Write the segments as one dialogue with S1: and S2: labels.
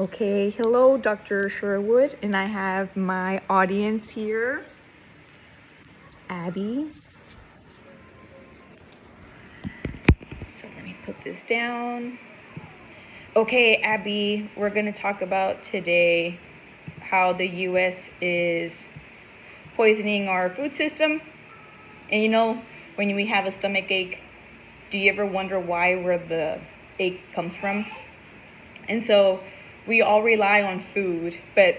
S1: Okay, hello, Dr. Sherwood, and I have my audience here, Abby. So let me put this down. Okay, Abby, we're going to talk about today how the U.S. is poisoning our food system. And when we have a stomach ache, do you ever wonder where the ache comes from? And so we all rely on food, but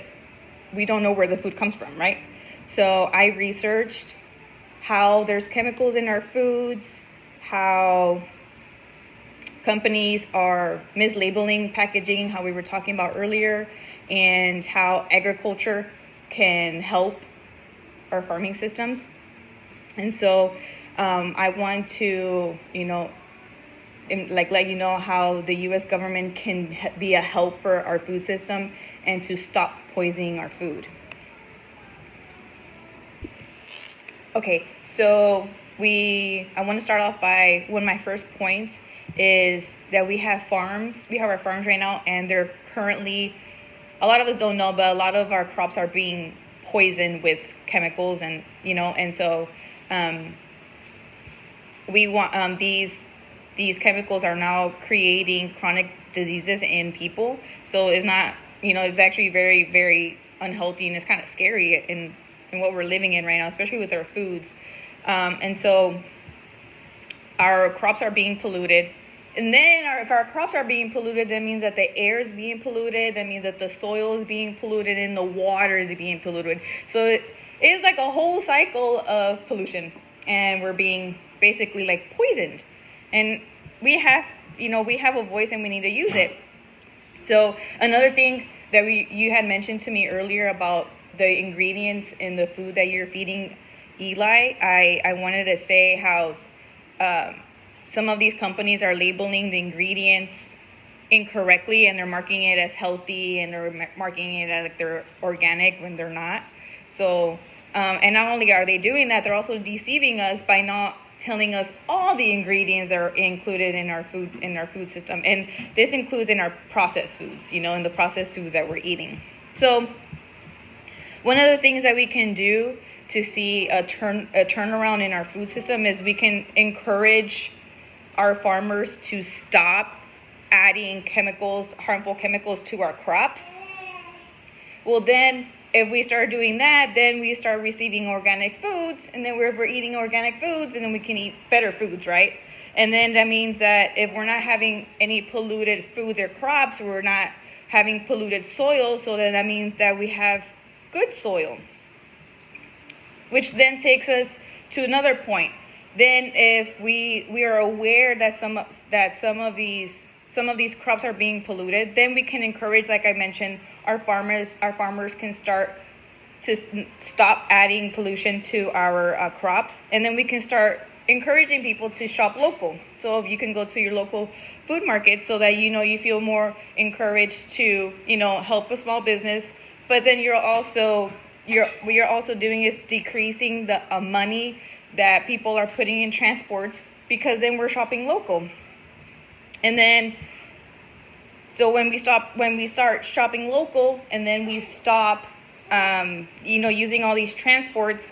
S1: we don't know where the food comes from, right? So I researched how there's chemicals in our foods, how companies are mislabeling packaging, how we were talking about earlier, and how agriculture can help our farming systems. And so I want to, let you know how the U.S. government can be a help for our food system and to stop poisoning our food. Okay, so I want to start off by one of my first points is that we have farms. We have our farms right now, and they're currently, a lot of us don't know, but a lot of our crops are being poisoned with chemicals, and so we want these chemicals are now creating chronic diseases in people. So it's not, it's actually very, very unhealthy, and it's kind of scary in what we're living in right now, especially with our foods. And so our crops are being polluted. And then if our crops are being polluted, that means that the air is being polluted. That means that the soil is being polluted and the water is being polluted. So it is like a whole cycle of pollution. And we're being basically like poisoned. And we have a voice and we need to use it. So another thing that you had mentioned to me earlier about the ingredients in the food that you're feeding Eli, I wanted to say how some of these companies are labeling the ingredients incorrectly, and they're marking it as healthy, and they're marking it as like they're organic when they're not. So, and not only are they doing that, they're also deceiving us by not telling us all the ingredients that are included in our food system. And this includes in our processed foods, in the processed foods that we're eating. So one of the things that we can do to see a turnaround in our food system is we can encourage our farmers to stop adding harmful chemicals to our crops. Well, then if we start doing that, then we start receiving organic foods, and then we're eating organic foods, and then we can eat better foods, right? And then that means that if we're not having any polluted foods or crops, we're not having polluted soil, so then that means that we have good soil, which then takes us to another point. Then if we are aware that some of these crops are being polluted, then we can encourage, like I mentioned, our farmers can start to stop adding pollution to our crops, and then we can start encouraging people to shop local. So if you can go to your local food market, so that you feel more encouraged to help a small business. But then what you're also doing is decreasing the money that people are putting in transports, because then we're shopping local. And then so when we start shopping local, and then we stop using all these transports,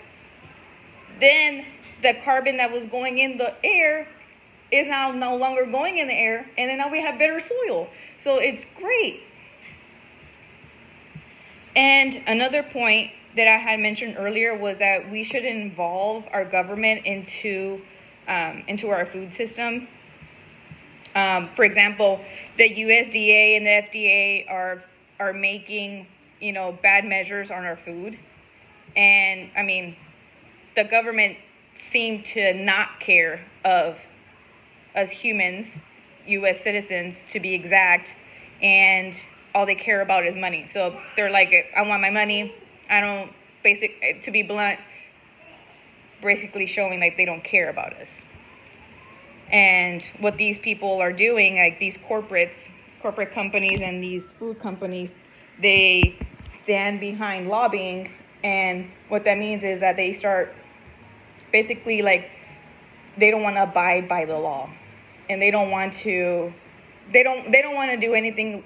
S1: then the carbon that was going in the air is now no longer going in the air, and then now we have better soil. So it's great. And another point that I had mentioned earlier was that we should involve our government into our food system. For example, the USDA and the FDA are making bad measures on our food, and I mean, the government seemed to not care of us humans, U.S. citizens to be exact, and all they care about is money. So they're like, I want my money. I don't, to be blunt, basically showing like they don't care about us. And what these people are doing, like these corporate companies and these food companies, they stand behind lobbying. And what that means is that they start basically like, they don't want to abide by the law, and they don't want to do anything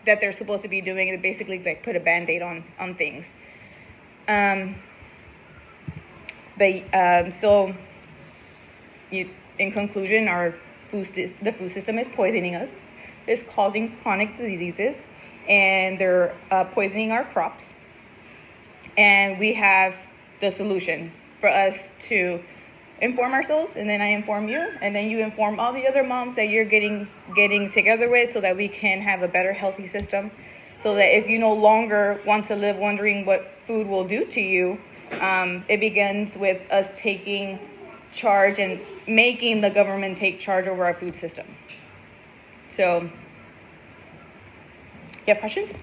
S1: that they're supposed to be doing is basically like put a band-aid on things. So in conclusion, the food system is poisoning us. It's causing chronic diseases, and they're poisoning our crops. And we have the solution for us to inform ourselves, and then I inform you, and then you inform all the other moms that you're getting together with, so that we can have a better, healthy system. So that if you no longer want to live wondering what food will do to you, it begins with us taking charge and making the government take charge over our food system. So, you have questions?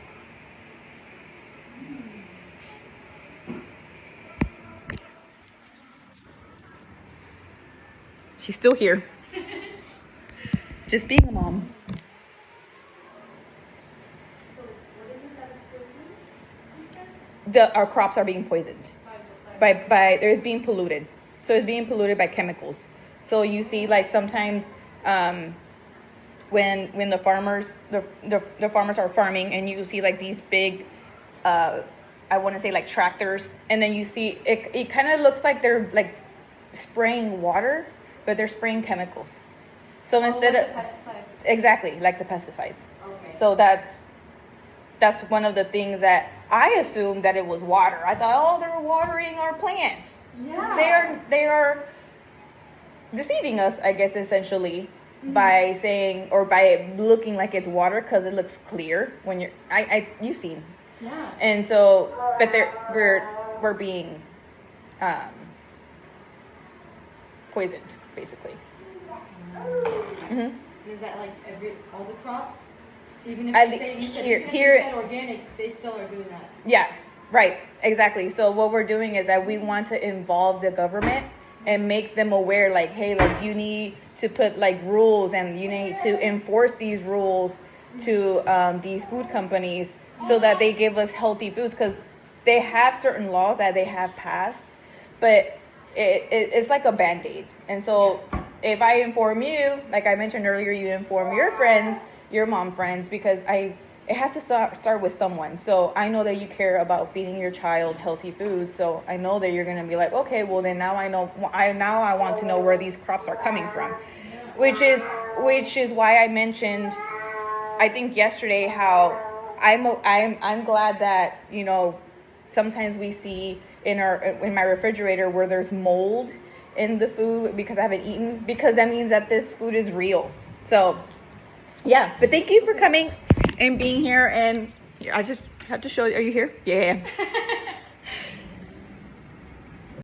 S1: She's still here. Just being a mom.
S2: So what is it that is poisoned, you said?
S1: Our crops are being poisoned. It's being polluted. So it's being polluted by chemicals. So you see, like, sometimes when the farmers are farming, and you see like these big I want to say like tractors, and then you see it kind of looks like they're like spraying water, but they're spraying chemicals. So instead
S2: like
S1: of
S2: the pesticides.
S1: Exactly, like the pesticides.
S2: Okay.
S1: So that's one of the things that I assumed that it was water. I thought, oh, they're watering our plants.
S2: Yeah.
S1: They are deceiving us, I guess, essentially, by saying, or by it looking like it's water, because it looks clear when you've seen.
S2: Yeah.
S1: And so, but we're being poisoned, basically.
S2: Is that like all the crops? Even if
S1: I
S2: you
S1: think
S2: say,
S1: here-
S2: even if you said organic, they still are doing that.
S1: Yeah, right, exactly. So what we're doing is that we want to involve the government and make them aware, like, hey, like, you need to put like rules, and you need to enforce these rules to these food companies, so that they give us healthy foods, because they have certain laws that they have passed, but it's like a band-aid. And so if I inform you, like I mentioned earlier, you inform your friends, your mom friends, because it has to start with someone. So I know that you care about feeding your child healthy foods. So I know that you're going to be like, okay, well then now I know, I want to know where these crops are coming from, which is why I mentioned, I think yesterday, how I'm glad that, you know, sometimes we see in my refrigerator where there's mold in the food because I haven't eaten, because that means that this food is real. So yeah, but thank you for coming and being here. And I just have to show you. Are you here? Yeah.